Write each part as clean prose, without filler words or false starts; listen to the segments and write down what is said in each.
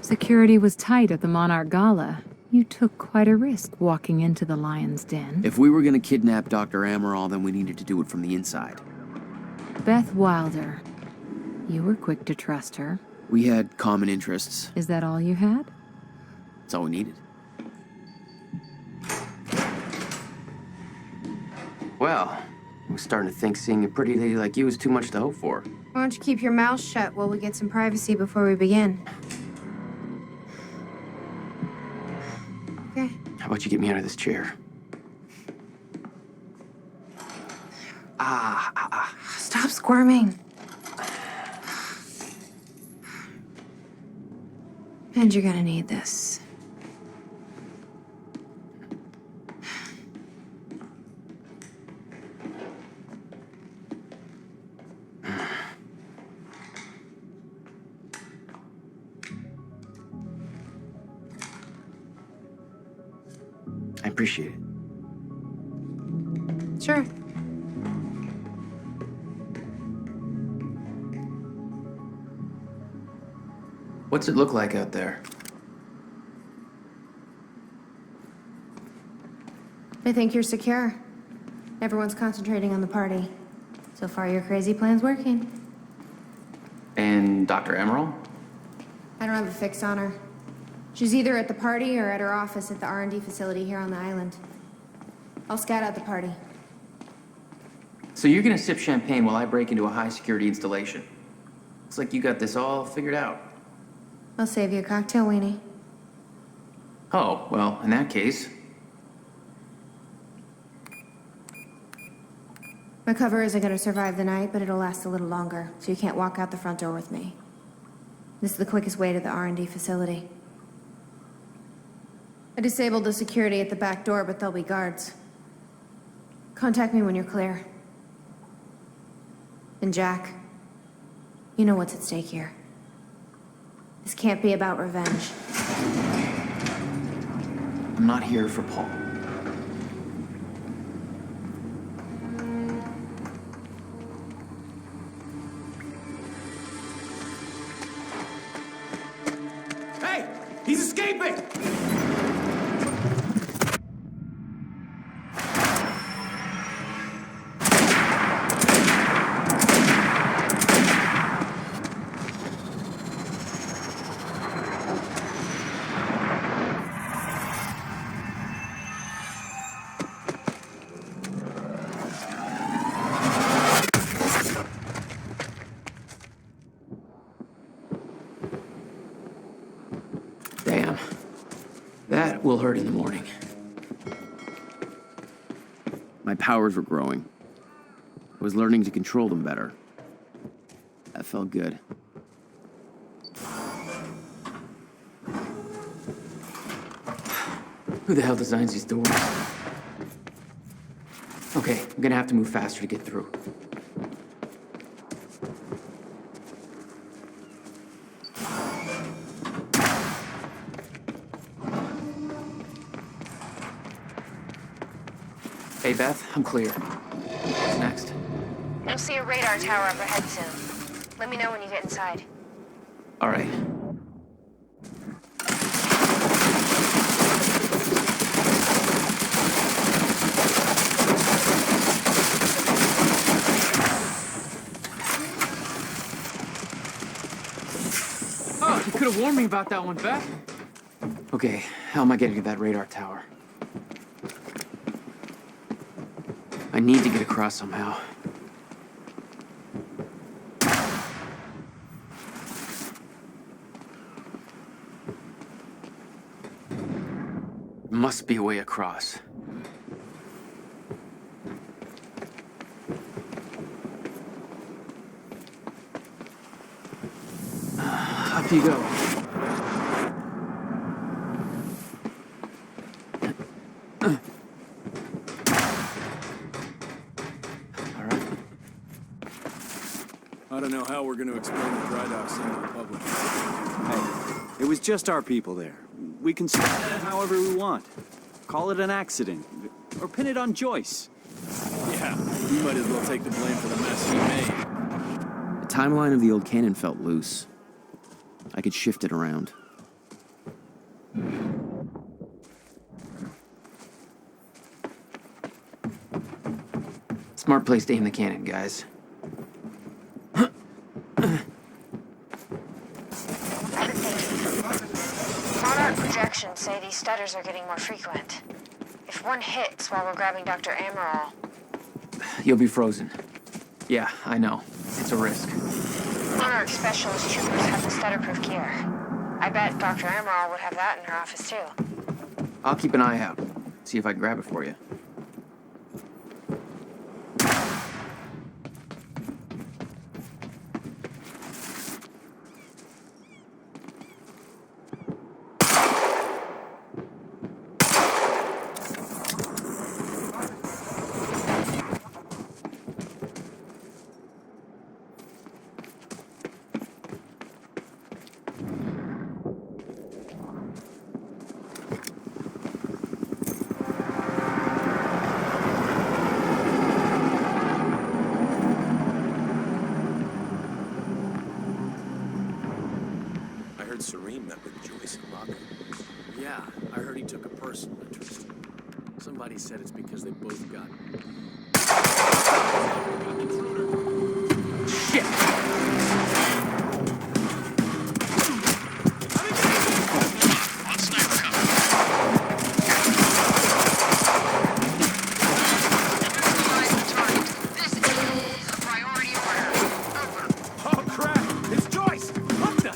Security was tight at the Monarch Gala. You took quite a risk walking into the Lion's Den. If we were gonna kidnap Dr. Amaral, then we needed to do it from the inside. Beth Wilder. You were quick to trust her. We had common interests. Is that all you had? That's all we needed. Well, I'm starting to think seeing a pretty lady like you is too much to hope for. Why don't you keep your mouth shut while we get some privacy before we begin? Okay. How about you get me out of this chair? Stop squirming. And you're gonna need this. I appreciate it. Sure. What's it look like out there? I think you're secure. Everyone's concentrating on the party. So far, your crazy plan's working. And Dr. Amaral? I don't have a fix on her. She's either at the party or at her office at the R&D facility here on the island. I'll scout out the party. So you're gonna sip champagne while I break into a high-security installation. Looks like you got this all figured out. I'll save you a cocktail, Weenie. Oh, well, in that case... My cover isn't gonna survive the night, but it'll last a little longer, so you can't walk out the front door with me. This is the quickest way to the R&D facility. I disabled the security at the back door, but there'll be guards. Contact me when you're clear. And Jack, you know what's at stake here. This can't be about revenge. I'm not here for Paul. Hey! He's escaping! Damn. That will hurt in the morning. My powers were growing. I was learning to control them better. That felt good. Who the hell designs these doors? Okay, I'm gonna have to move faster to get through. Hey, Beth, I'm clear. What's next? You'll see a radar tower up ahead soon. Let me know when you get inside. All right. Oh, you could have warned me about that one, Beth. Okay, how am I getting to that radar tower? I need to get across somehow. Must be a way across. Up you go. I don't know how we're going to explain the dry dock scene to the public. Hey, it was just our people there. We can spin it however we want. Call it an accident. Or pin it on Joyce. Yeah, we might as well take the blame for the mess he made. The timeline of the old cannon felt loose. I could shift it around. Smart place to aim the cannon, guys. Monarch projections say these stutters are getting more frequent. If one hits while we're grabbing Dr. Amaral, You'll be frozen. Yeah, I know. It's a risk. Monarch specialist troopers have the stutterproof gear. I bet Dr. Amaral would have that in her office too. I'll keep an eye out. See if I can grab it for you. I heard Serene met with Joyce and Rocco. Yeah, I heard he took a personal interest. Somebody said it's because they both got... Shit! Oh, crap! It's Joyce! Upta!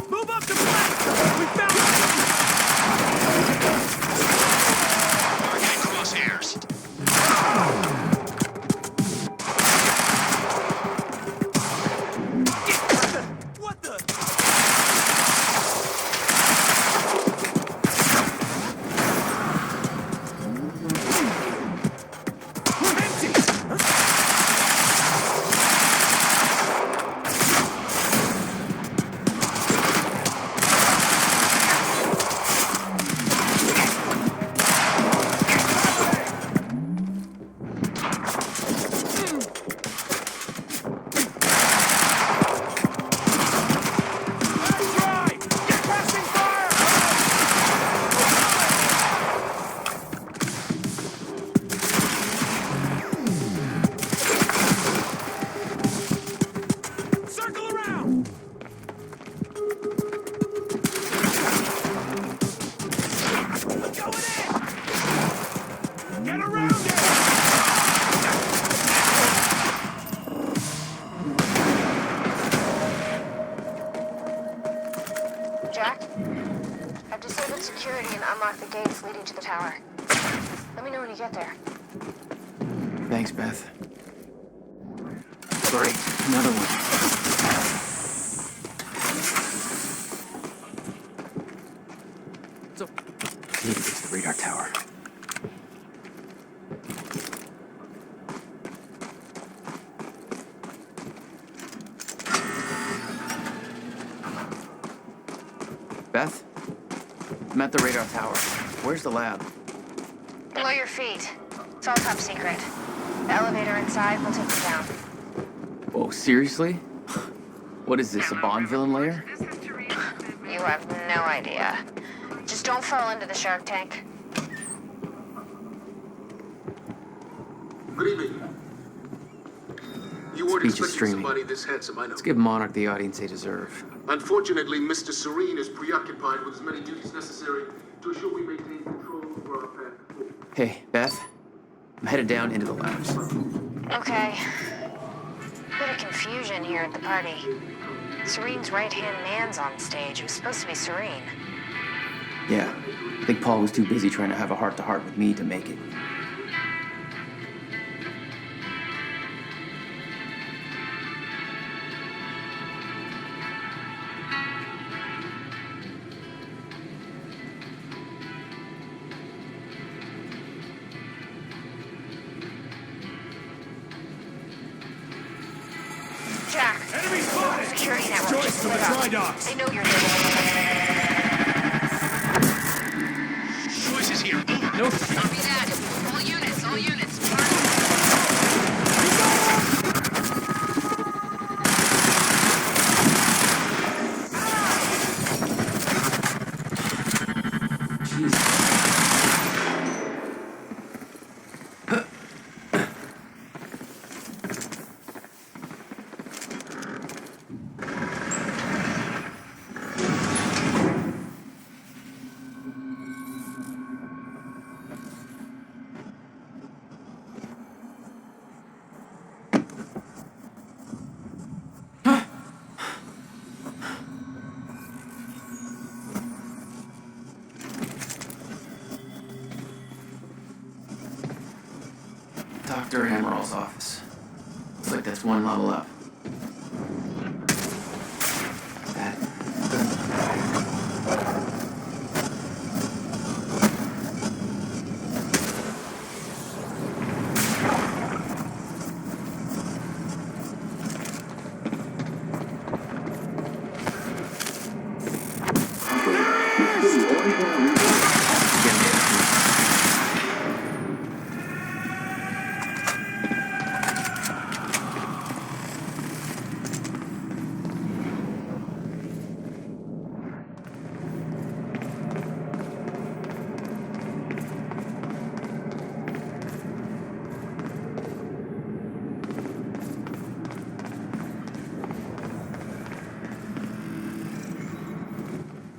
Move up the flank! We found What the? Jack, I've disabled security and unlocked the gates leading to the tower. Let me know when you get there. Thanks, Beth. Great. Another one. Need to get to the radar tower. Beth? I'm at the radar tower. Where's the lab? Below your feet. It's all top secret. The elevator inside will take you down. Oh, seriously? What is this, a Bond villain lair? You have no idea. Just don't fall into the shark tank. Good evening. You weren't Speech is expecting streaming. somebody this handsome, I know. Let's give Monarch the audience they deserve. Unfortunately, Mr. Serene is preoccupied with as many duties necessary to ensure we maintain control over our path forward. Hey, Beth. I'm headed down into the labs. Okay. Bit of confusion here at the party. Serene's right-hand man's on stage. It was supposed to be Serene. Yeah, I think Paul was too busy trying to have a heart-to-heart with me to make it. Jack, Enemy spotted! security network. Joyce just to the lit up. dry docks! They know you're there. Joyce is here. Over. No. Copy that. All units, all units. Dr. Emerald's office. Looks like that's one level up. That.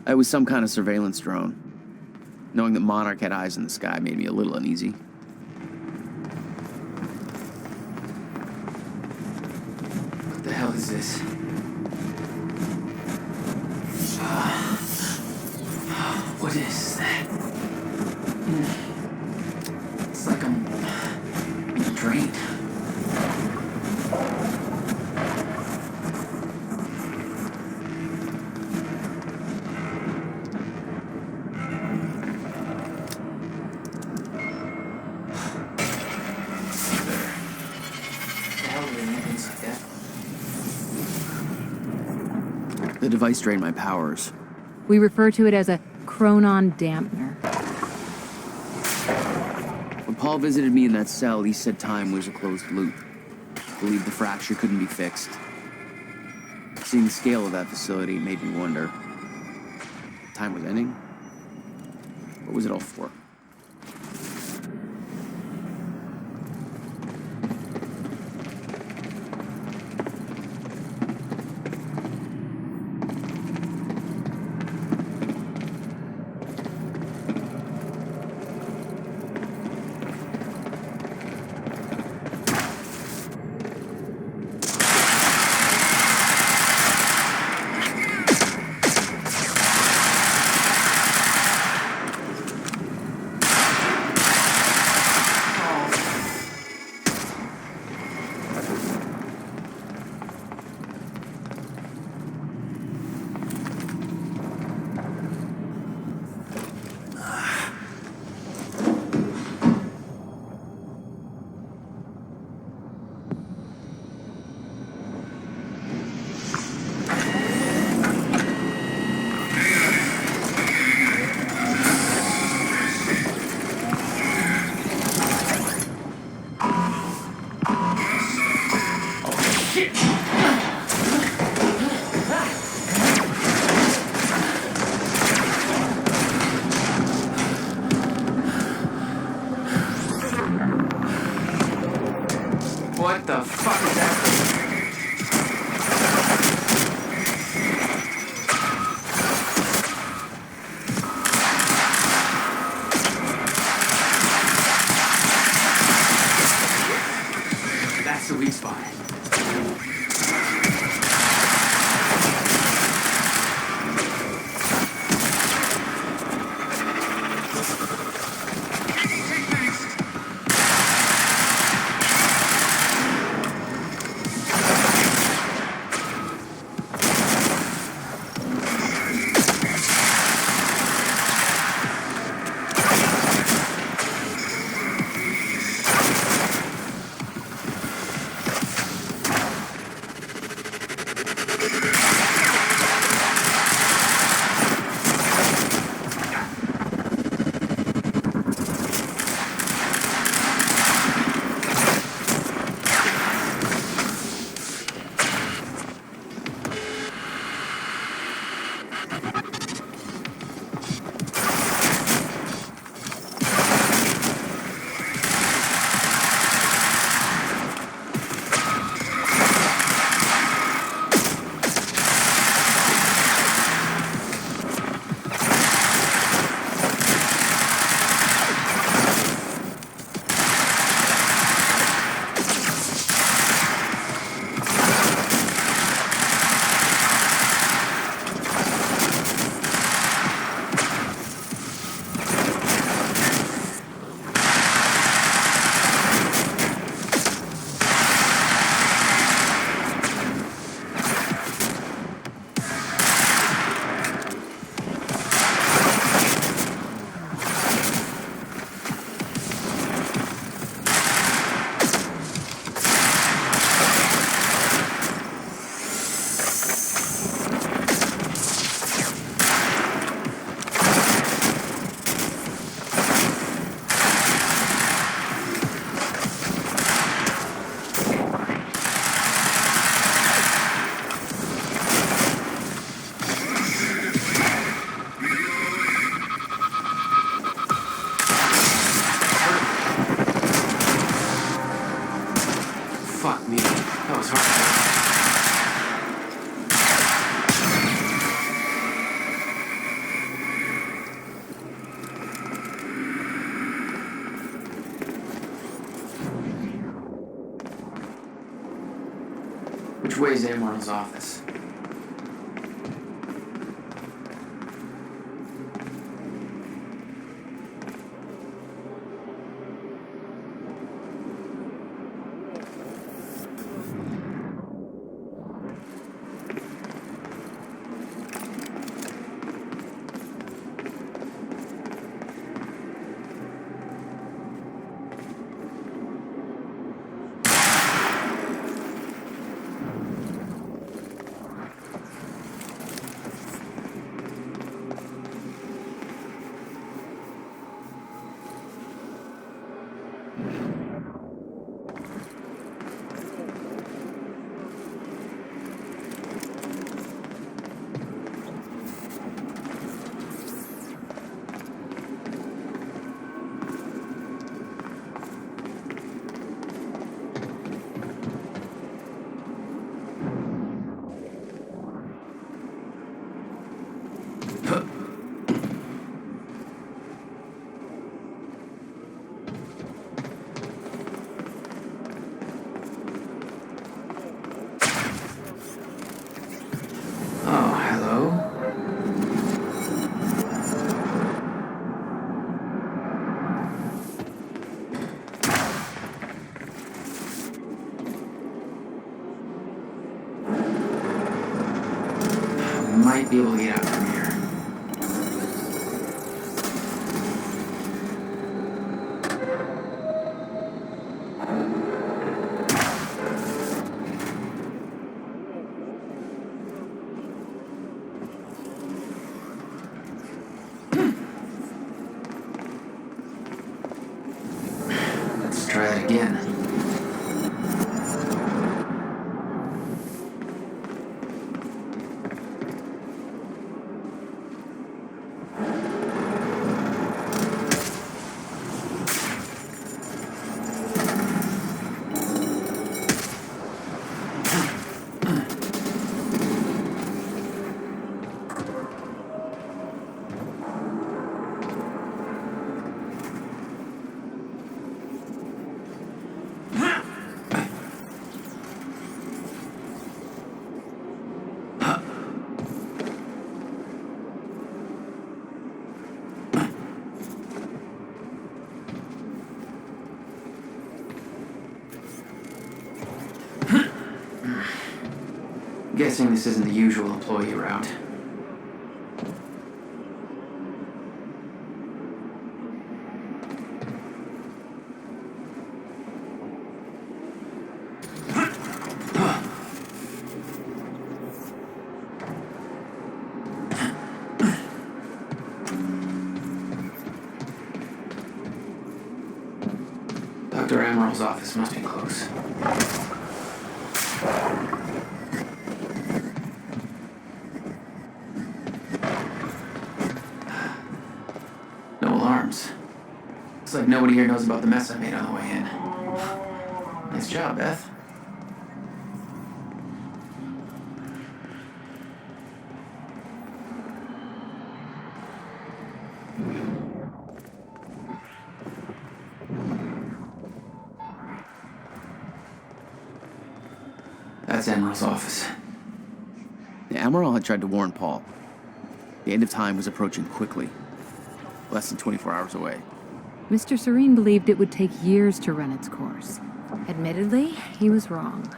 It was some kind of surveillance drone. Knowing that Monarch had eyes in the sky made me a little uneasy. What the hell is this? What is that? It's like I'm being drained. The device drained my powers. We refer to it as a chronon dampener. When Paul visited me in that cell, he said time was a closed loop. Believed the fracture couldn't be fixed. Seeing the scale of that facility made me wonder. Time was ending? What was it all for? What the fuck is that? That's the weak spot. way is Amaril's office? Oh, hello. Might be able to get out from here. Let's try that again. Guessing this isn't the usual employee route. Dr. Amaril's office must be close. No alarms. Looks like nobody here knows about the mess I made on the way in. Nice job, Beth. That's Amaril's office. Yeah, Amaral had tried to warn Paul. The end of time was approaching quickly. Less than 24 hours away. Mr. Serene believed it would take years to run its course. Admittedly, he was wrong.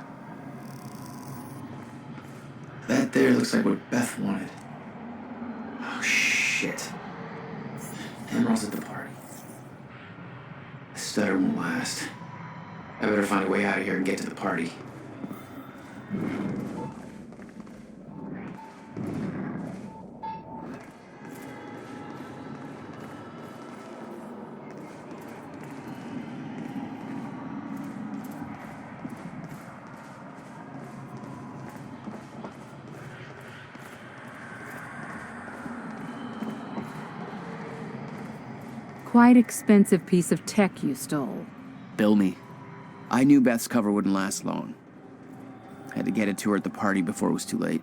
That there looks like what Beth wanted. Oh, shit. Emerald's at the party. The stutter won't last. I better find a way out of here and get to the party. Quite expensive piece of tech you stole. Bill me. I knew Beth's cover wouldn't last long. Had to get it to her at the party before it was too late.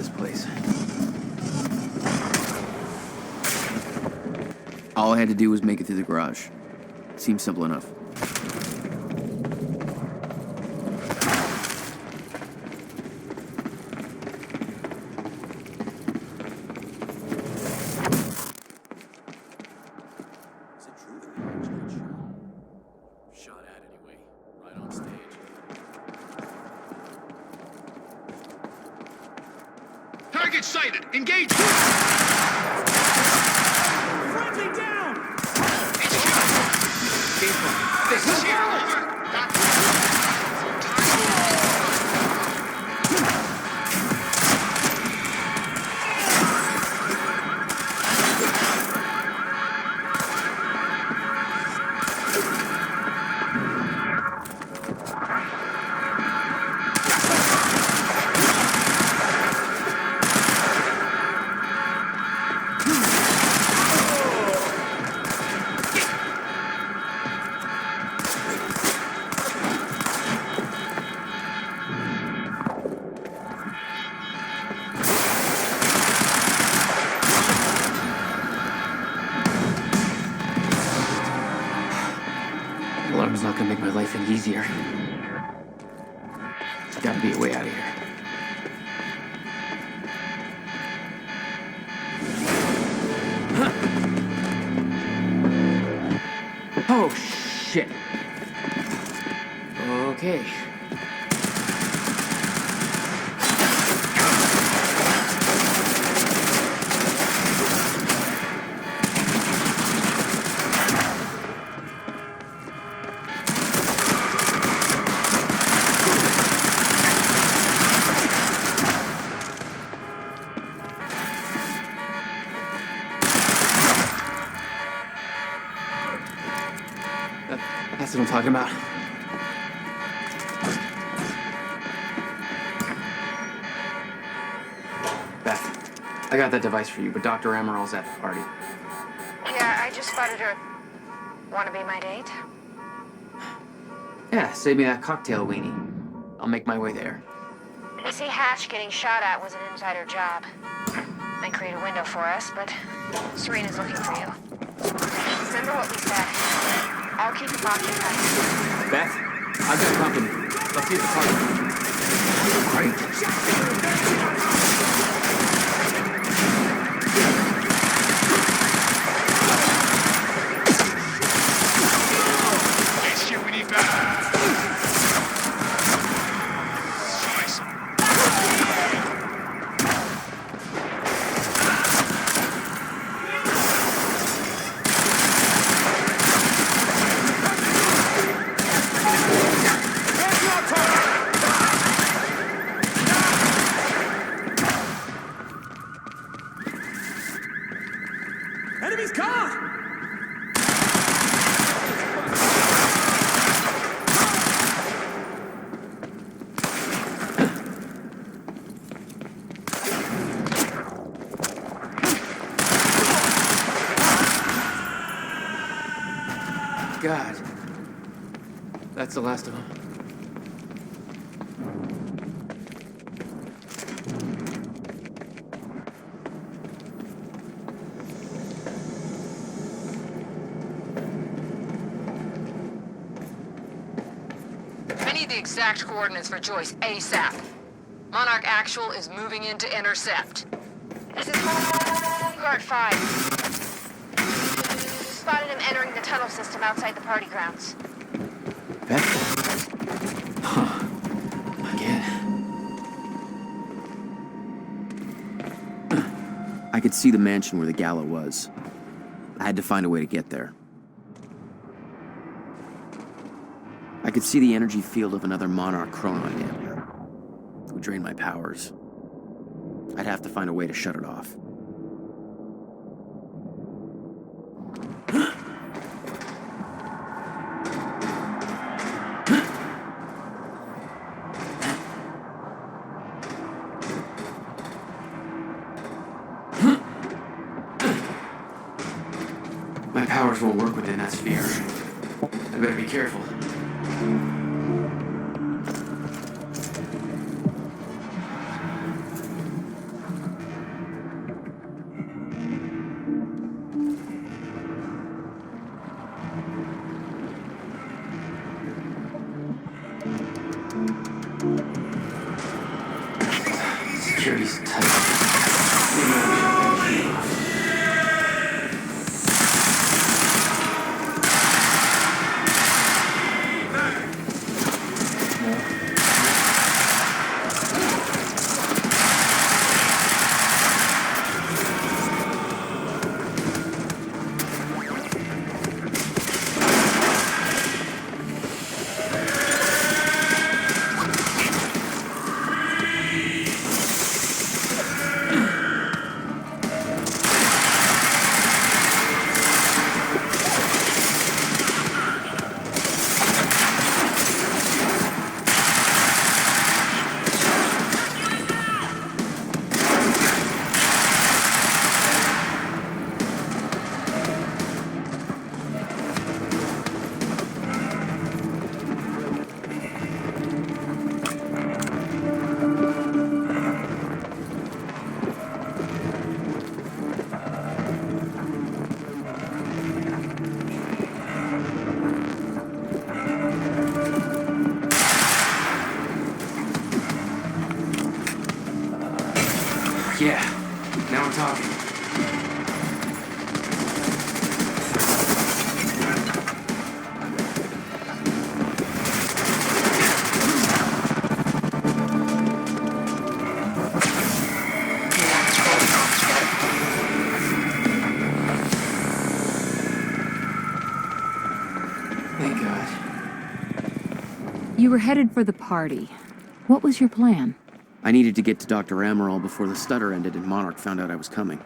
this place. All I had to do was make it through the garage. Seems simple enough. Is it true that we got shot at anyway, right on stage? Target sighted. Engage. Friendly down! This is here. Over. Alarm's not gonna make my life any easier. There's gotta be a way out of here. Oh, shit. Okay. That's what I'm talking about. Beth, I got that device for you, but Dr. Amaril's at the party. Yeah, I just spotted her. Wanna be my date? Yeah, save me that cocktail weenie. I'll make my way there. They say Hatch getting shot at was an insider job. Might create a window for us, but Serena's looking for you. Remember what we said. I'll keep him occupied. Beth, I've got company. Let's see the party. Base here, we need backup. Joyce. Enemy's car! God. That's the last of them. I need the exact coordinates for Joyce ASAP. Monarch Actual is moving in to intercept. This is Guard 5. Spotted him entering the tunnel system outside the party grounds. Beth? Huh. Again. I could see the mansion where the gala was. I had to find a way to get there. I could see the energy field of another Monarch Chronon down here. It would drain my powers. I'd have to find a way to shut it off. My powers won't work within that sphere. I better be careful. Security's tight. Maybe we should finish it off. Yeah, now we're talking. Thank God. You were headed for the party. What was your plan? I needed to get to Dr. Amaral before the stutter ended and Monarch found out I was coming.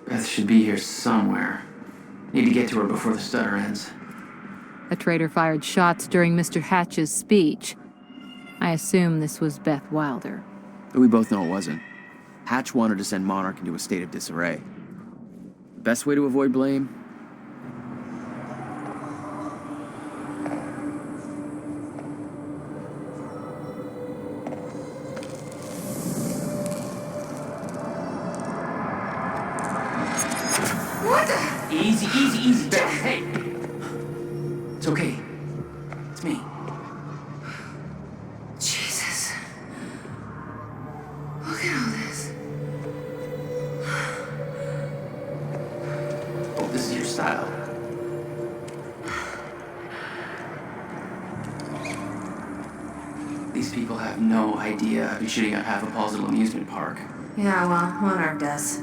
Beth should be here somewhere. Need to get to her before the stutter ends. A traitor fired shots during Mr. Hatch's speech. I assume this was Beth Wilder. But we both know it wasn't. Hatch wanted to send Monarch into a state of disarray. The best way to avoid blame? What the? Easy, easy, easy, Beth. Hey! It's okay. It's me. Jesus. Look at all this. Oh, this is your style. These people have no idea I've been shooting up half a Paul's little amusement park. Yeah, well, Monarch does.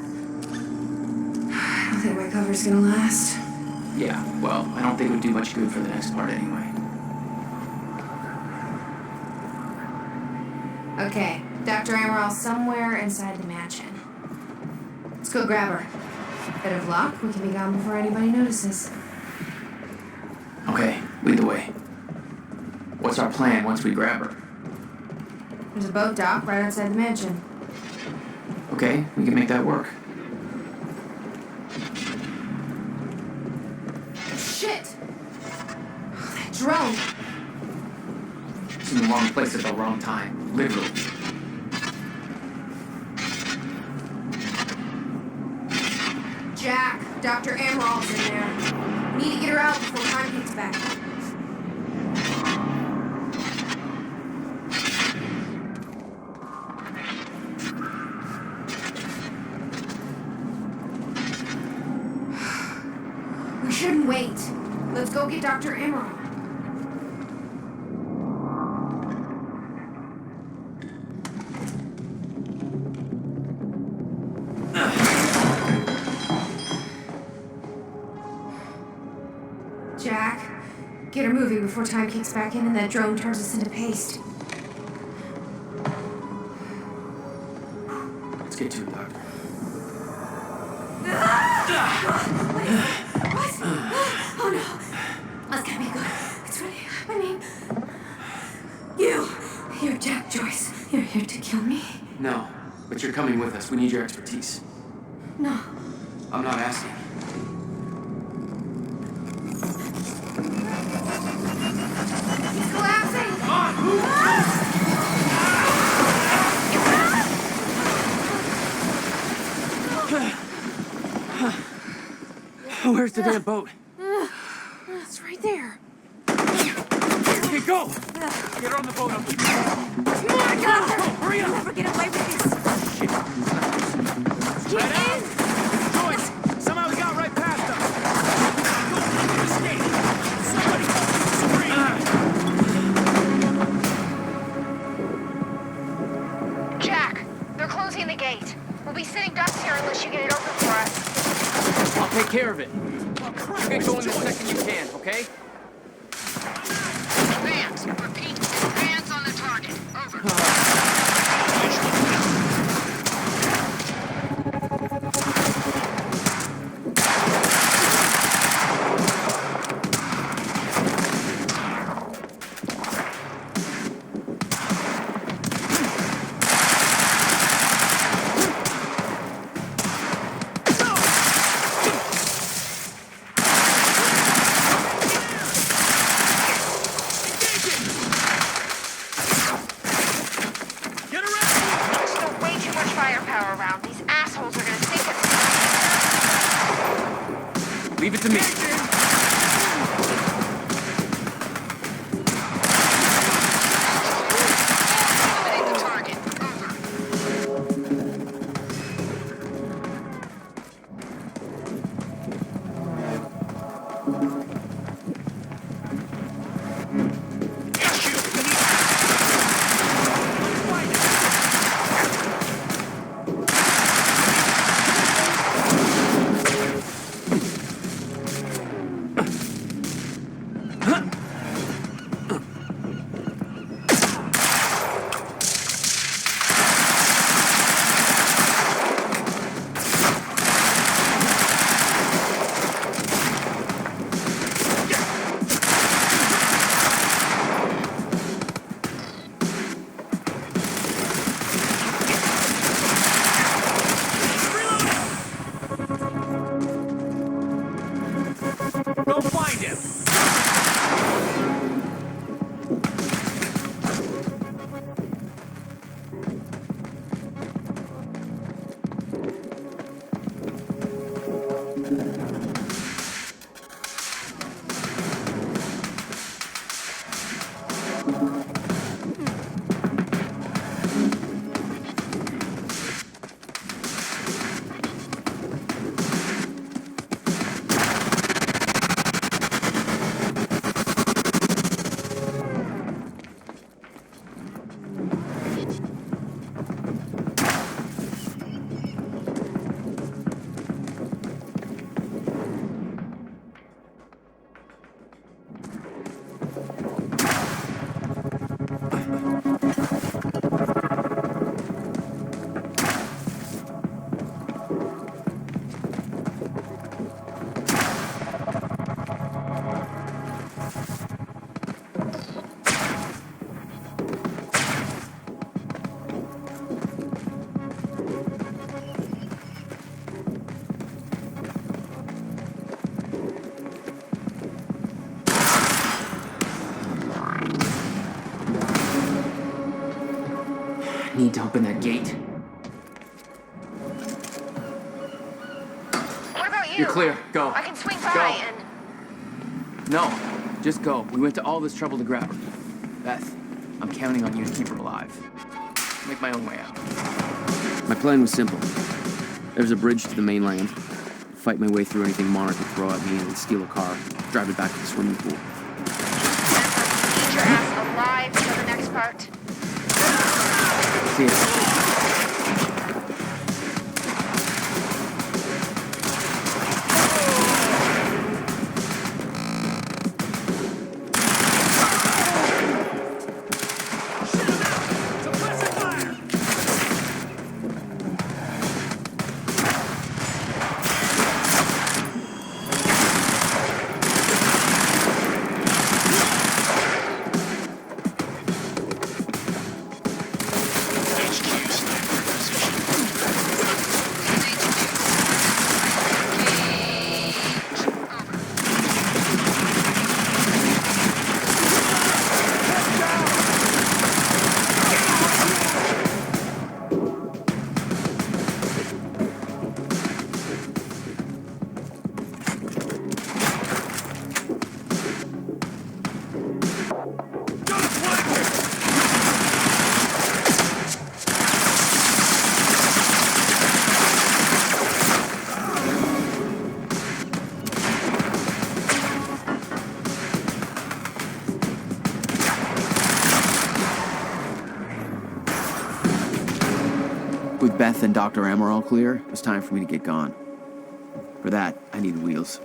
I don't think my cover's gonna last. Yeah, well, I don't think it would do much good for the next part anyway. Okay, Dr. Amaral's somewhere inside the mansion. Let's go grab her. Bit of luck, we can be gone before anybody notices. Okay, lead the way. What's our plan once we grab her? There's a boat dock right outside the mansion. Okay, we can make that work. Shit! Oh, that drone! It's in the wrong place at the wrong time, literally. Jack, Dr. Amaral's in there. We need to get her out before time gets back. We shouldn't wait. Let's go get Dr. Amaral. Jack, get her moving before time kicks back in and that drone turns us into paste. Let's get to it, Doctor. What? Oh no. That's gotta be good. It's really happening. You're Jack Joyce. You're here to kill me? No, but you're coming with us. We need your expertise. No. I'm not asking. He's collapsing! Where's the damn boat? It's right there. Okay, go! Get her on the boat. I'll keep you. Come on, Doctor! Hurry up! I'll never get away with this. Shit. Get in! Joyce! Somehow we got right past them! Escape! Somebody Serene! Jack, they're closing the gate. We'll be sitting ducks here unless you get it open for us. I'll take care of it. You get going the second you can, okay? Advance. Repeat. Advance on the target. Over. There's still way too much firepower around. These assholes are gonna sink us. Leave it to me. Eliminate the target. Over. It's you! We need... Go find him! Need to open that gate. What about you? You're clear. Go. I can swing by Go. and... No, just go. We went to all this trouble to grab her. Beth, I'm counting on you to keep her alive. Make my own way out. My plan was simple. There's a bridge to the mainland. Fight my way through anything Monarch could throw at me and then steal a car, drive it back to the swimming pool. Eat your ass alive for the next part. See ya. With Beth and Dr. Amaral clear, it was time for me to get gone. For that, I needed wheels.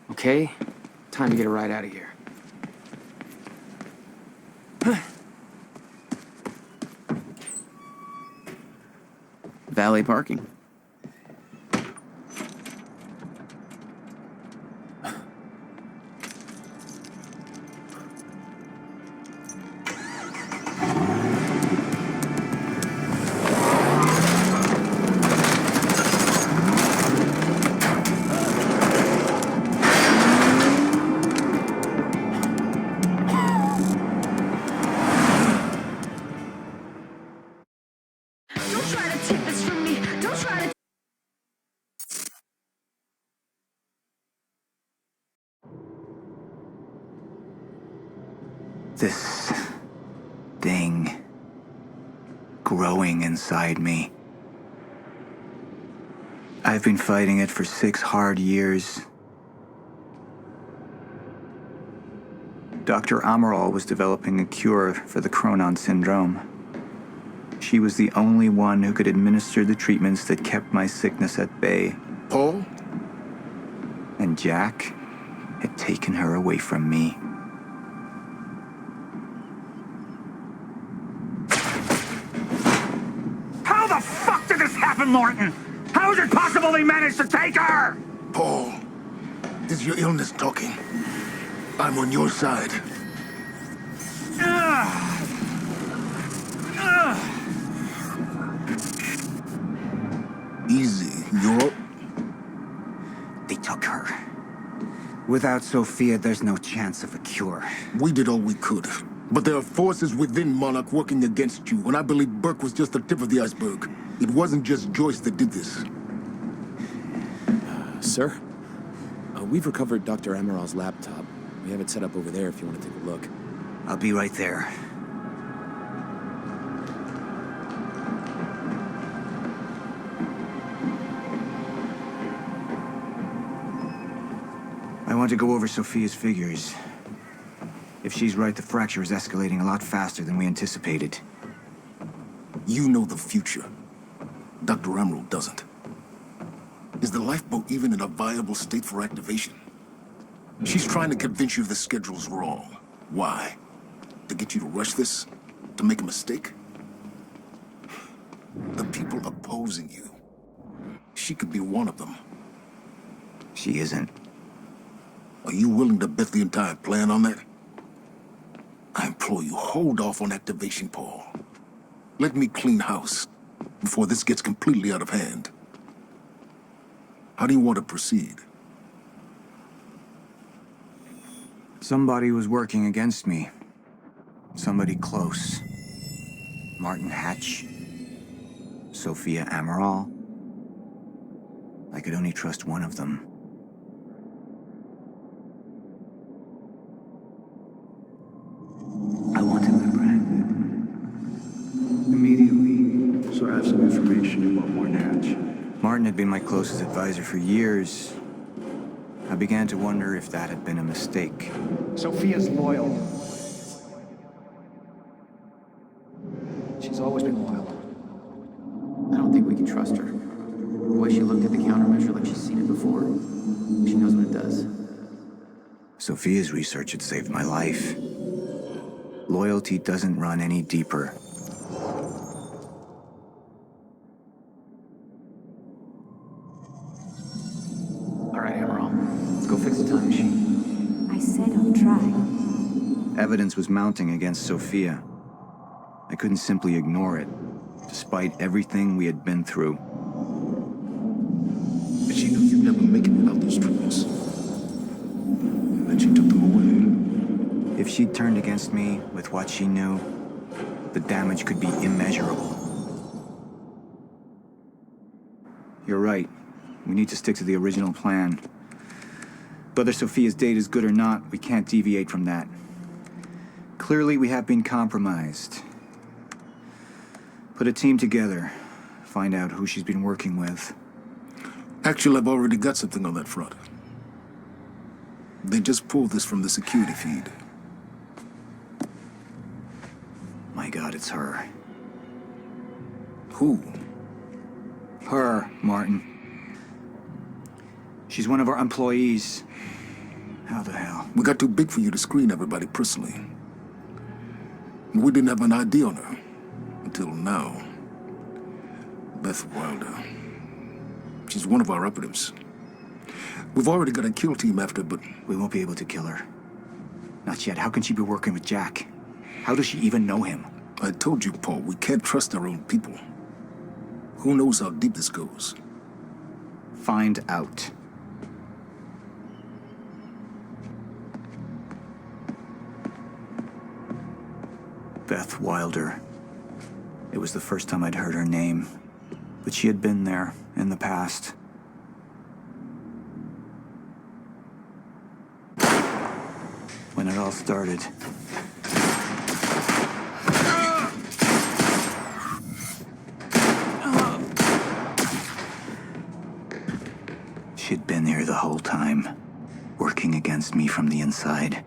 Okay, time to get a ride out of here. Valet parking. Don't try to take this from me. Don't try to. This thing growing inside me. I've been fighting it for 6 hard years. Dr. Amaral was developing a cure for the Chronon syndrome. She was the only one who could administer the treatments that kept my sickness at bay. Paul? And Jack had taken her away from me. How the fuck did this happen, Morton? How is it possible they managed to take her? Paul, is your illness talking? I'm on your side. Easy, you're... They took her. Without Sophia, there's no chance of a cure. We did all we could. But there are forces within Monarch working against you, and I believe Burke was just the tip of the iceberg. It wasn't just Joyce that did this. Sir? We've recovered Dr. Amaral's laptop. We have it set up over there if you want to take a look. I'll be right there. I want to go over Sophia's figures. If she's right, the fracture is escalating a lot faster than we anticipated. You know the future. Dr. Amaral doesn't. Is the lifeboat even in a viable state for activation? She's trying to convince you the schedule's wrong. Why? To get you to rush this? To make a mistake? The people opposing you. She could be one of them. She isn't. Are you willing to bet the entire plan on that? I implore you, hold off on activation, Paul. Let me clean house before this gets completely out of hand. How do you want to proceed? Somebody was working against me. Somebody close. Martin Hatch. Sophia Amaral. I could only trust one of them. I want him apprehended. Immediately, so I have some information about Martin Hatch. Martin had been my closest advisor for years. I began to wonder if that had been a mistake. Sophia's loyal. She's always been loyal. I don't think we can trust her. The way she looked at the countermeasure like she's seen it before. She knows what it does. Sophia's research had saved my life. Loyalty doesn't run any deeper. All right, Amaral. Let's go fix the time machine. I said I'll try. Evidence was mounting against Sophia. I couldn't simply ignore it, despite everything we had been through. And she knew you'd never make it without those treatments. And then she took them away. If she'd turned against me with what she knew, the damage could be immeasurable. You're right. We need to stick to the original plan. Whether Sophia's date is good or not, we can't deviate from that. Clearly, we have been compromised. Put a team together. Find out who she's been working with. Actually, I've already got something on that front. They just pulled this from the security feed. My God, it's her. Who? Her, Martin. She's one of our employees. How the hell? We got too big for you to screen everybody personally. We didn't have an ID on her. Until now. Beth Wilder. She's one of our operatives. We've already got a kill team after, but... We won't be able to kill her. Not yet. How can she be working with Jack? How does she even know him? I told you, Paul, we can't trust our own people. Who knows how deep this goes? Find out. Beth Wilder. It was the first time I'd heard her name, but she had been there in the past. When it all started. She'd been here the whole time, working against me from the inside.